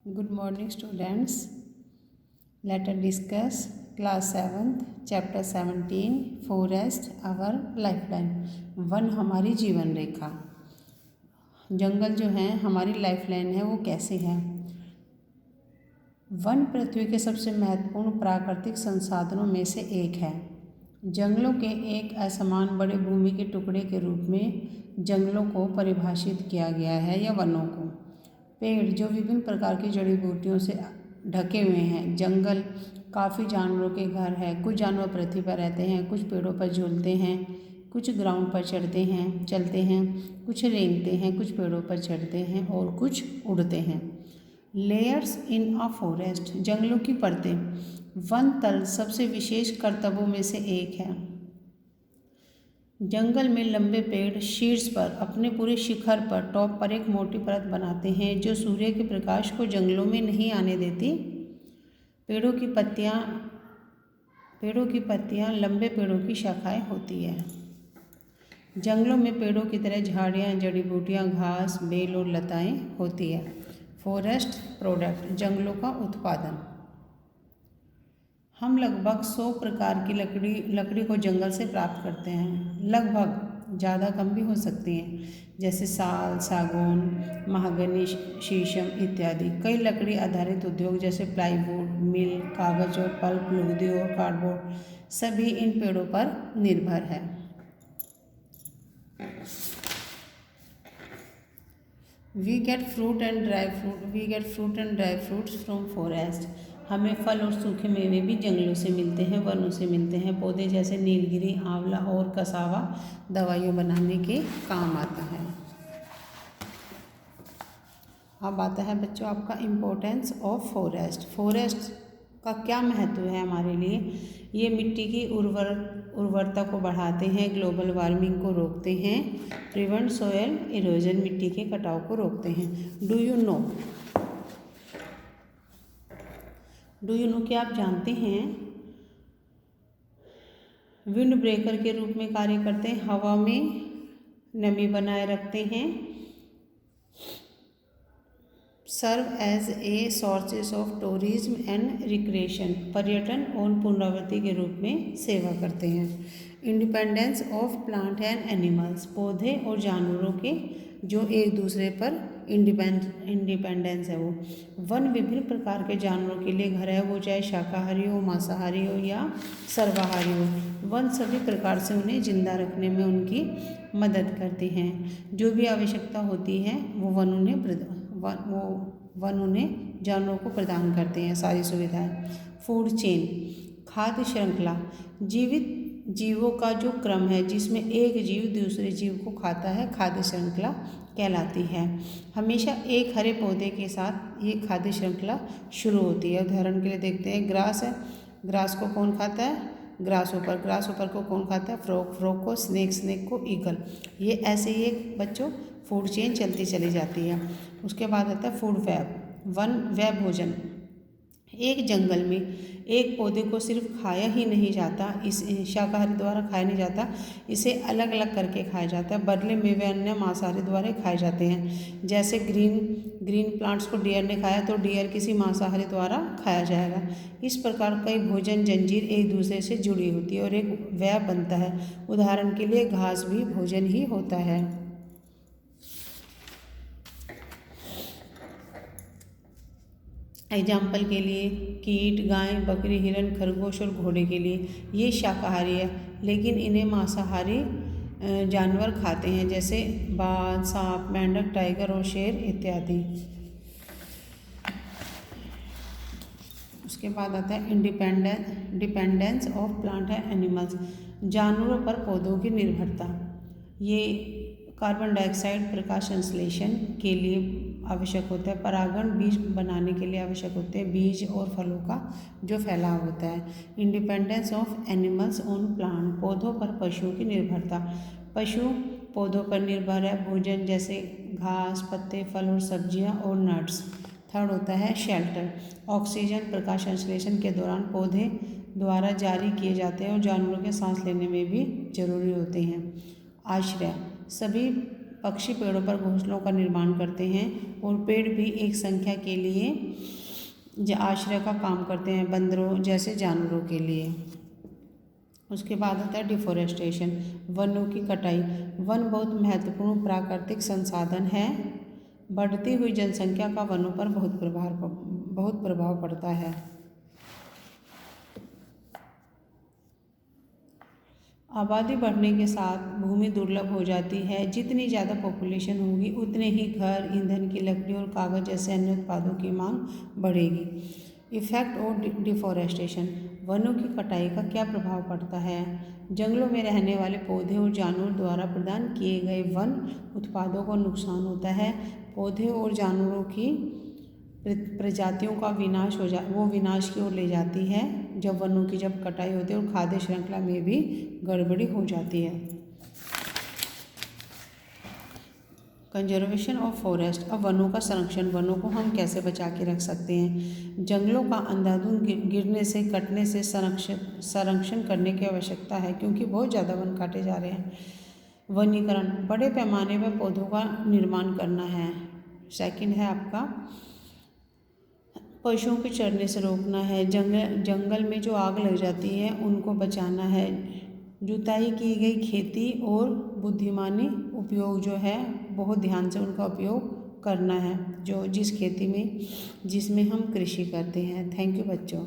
Good morning, students. Let us discuss class 7th, chapter 17, Forest, our lifeline. One हमारी जीवन रेखा। जंगल जो है हमारी लाइफलाइन है, वो कैसे है? वन पृथ्वी के सबसे महत्वपूर्ण प्राकृतिक संसाधनों में से एक है। जंगलों के एक असमान बड़े भूमि के टुकड़े के रूप में जंगलों को परिभाषित किया गया है, या वनों को। पेड़ जो विभिन्न प्रकार की जड़ी बूटियों से ढके हुए हैं। जंगल काफ़ी जानवरों के घर है। कुछ जानवर पृथ्वी पर रहते हैं, कुछ पेड़ों पर झूलते हैं, कुछ ग्राउंड पर चलते हैं, कुछ रेंगते हैं, कुछ पेड़ों पर चढ़ते हैं और कुछ उड़ते हैं। लेयर्स इन अ फॉरेस्ट, जंगलों की परतें। वन तल सबसे विशेष करतबों में से एक है। जंगल में लंबे पेड़ शीर्ष पर अपने पूरे शिखर पर टॉप पर एक मोटी परत बनाते हैं जो सूर्य के प्रकाश को जंगलों में नहीं आने देती। पेड़ों की पत्तियां लंबे पेड़ों की शाखाएं होती है। जंगलों में पेड़ों की तरह झाड़ियां, जड़ी बूटियां, घास, बेल और लताएं होती है। फॉरेस्ट प्रोडक्ट, जंगलों का उत्पादन। हम लगभग 100 प्रकार की लकड़ी को जंगल से प्राप्त करते हैं। लगभग, ज़्यादा कम भी हो सकती हैं, जैसे साल, सागौन, महागनी, शीशम इत्यादि। कई लकड़ी आधारित उद्योग जैसे प्लाईवुड मिल, कागज और पल्प, लुगदी और कार्डबोर्ड सभी इन पेड़ों पर निर्भर है। We get fruit and dry fruits from forest. हमें फल और सूखे मेवे भी जंगलों से मिलते हैं, वनों से मिलते हैं। पौधे जैसे नीलगिरी, आंवला और कसावा दवाइयाँ बनाने के काम आता है। अब आता है बच्चों आपका इम्पोर्टेंस ऑफ फॉरेस्ट। फॉरेस्ट का क्या महत्व है हमारे लिए? ये मिट्टी की उर्वरता को बढ़ाते हैं, ग्लोबल वार्मिंग को रोकते हैं, प्रिवेंट सोयल इरोजन, मिट्टी के कटाव को रोकते हैं। डू यू नो कि आप जानते हैं विंड ब्रेकर के रूप में कार्य करते हैं, हवा में नमी बनाए रखते हैं, serve as a sources of tourism and recreation, पर्यटन और पुनरावृत्ति के रूप में सेवा करते हैं। Independence of plant and animals, पौधे और जानवरों के जो एक दूसरे पर इंडिपेंडेंस है वो। वन विभिन्न प्रकार के जानवरों के लिए घर है, वो चाहे शाकाहारी हो, मांसाहारी हो या सर्वाहारी हो। वन सभी प्रकार से उन्हें जिंदा रखने में उनकी मदद करती हैं। जो भी आवश्यकता होती है वो वन उन्हें जानवरों को प्रदान करते हैं, सारी सुविधाएं। फूड चेन, खाद्य श्रृंखला, जीवित जीवों का जो क्रम है जिसमें एक जीव दूसरे जीव को खाता है, खाद्य श्रृंखला कहलाती है। हमेशा एक हरे पौधे के साथ ये खाद्य श्रृंखला शुरू होती है। उदाहरण के लिए देखते हैं, ग्रास है, ग्रास को कौन खाता है? ग्रास ऊपर को कौन खाता है? फ्रॉग को, स्नेक को ईगल। ये ऐसे ही एक बच्चों फूड चेन चलती चली जाती है। उसके बाद आता है फूड वेब, वन वेब भोजन। एक जंगल में एक पौधे को सिर्फ खाया ही नहीं जाता, इस शाकाहारी द्वारा खाया नहीं जाता, इसे अलग अलग करके खाया जाता है। बदले में वे अन्य मांसाहारी द्वारा खाए जाते हैं। जैसे ग्रीन प्लांट्स को डियर ने खाया तो डियर किसी मांसाहारी द्वारा खाया जाएगा। इस प्रकार कई भोजन जंजीर एक दूसरे से जुड़ी होती है और एक वेब बनता है। उदाहरण के लिए घास भी भोजन ही होता है। एग्जाम्पल के लिए कीट, गाय, बकरी, हिरन, खरगोश और घोड़े के लिए ये शाकाहारी है, लेकिन इन्हें मांसाहारी जानवर खाते हैं, जैसे बाज, सांप, मेंढक, टाइगर और शेर इत्यादि। उसके बाद आता है dependence of plant and animals, जानवरों पर पौधों की निर्भरता। ये कार्बन डाइऑक्साइड प्रकाश संश्लेषण के लिए आवश्यक होता है, परागण बीज बनाने के लिए आवश्यक होते हैं, बीज और फलों का जो फैलाव होता है। Independence of animals on plant, पौधों पर पशुओं की निर्भरता। पशु पौधों पर निर्भर है, भोजन जैसे घास, पत्ते, फल और सब्जियां और नट्स। थर्ड होता है शेल्टर, ऑक्सीजन प्रकाश संश्लेषण के दौरान पौधे द्वारा जारी किए जाते हैं और जानवरों के सांस लेने में भी जरूरी होते हैं। आश्रय, सभी पक्षी पेड़ों पर घोंसलों का निर्माण करते हैं और पेड़ भी एक संख्या के लिए आश्रय का काम करते हैं बंदरों जैसे जानवरों के लिए। उसके बाद आता है डिफोरेस्टेशन, वनों की कटाई। वन बहुत महत्वपूर्ण प्राकृतिक संसाधन है। बढ़ती हुई जनसंख्या का वनों पर बहुत प्रभाव पड़ता है। आबादी बढ़ने के साथ भूमि दुर्लभ हो जाती है। जितनी ज़्यादा पॉपुलेशन होगी उतने ही घर, ईंधन की लकड़ी और कागज़ जैसे अन्य उत्पादों की मांग बढ़ेगी। इफेक्ट ऑफ डिफोरेस्टेशन, वनों की कटाई का क्या प्रभाव पड़ता है? जंगलों में रहने वाले पौधे और जानवर द्वारा प्रदान किए गए वन उत्पादों को नुकसान होता है। पौधे और जानवरों की प्रजातियों का विनाश की ओर ले जाती है जब वनों की कटाई होती है और खाद्य श्रृंखला में भी गड़बड़ी हो जाती है। कंजर्वेशन ऑफ फॉरेस्ट, अब वनों का संरक्षण, वनों को हम कैसे बचा के रख सकते हैं? जंगलों का अंधाधुंध गिरने से, कटने से संरक्षण करने की आवश्यकता है क्योंकि बहुत ज़्यादा वन काटे जा रहे हैं। वनीकरण, बड़े पैमाने पर पौधों का निर्माण करना है। सेकंड है आपका पशुओं के चरने से रोकना है। जंगल में जो आग लग जाती है उनको बचाना है। जुताई की गई खेती और बुद्धिमानी उपयोग जो है बहुत ध्यान से उनका उपयोग करना है जिसमें हम कृषि करते हैं। थैंक यू बच्चों।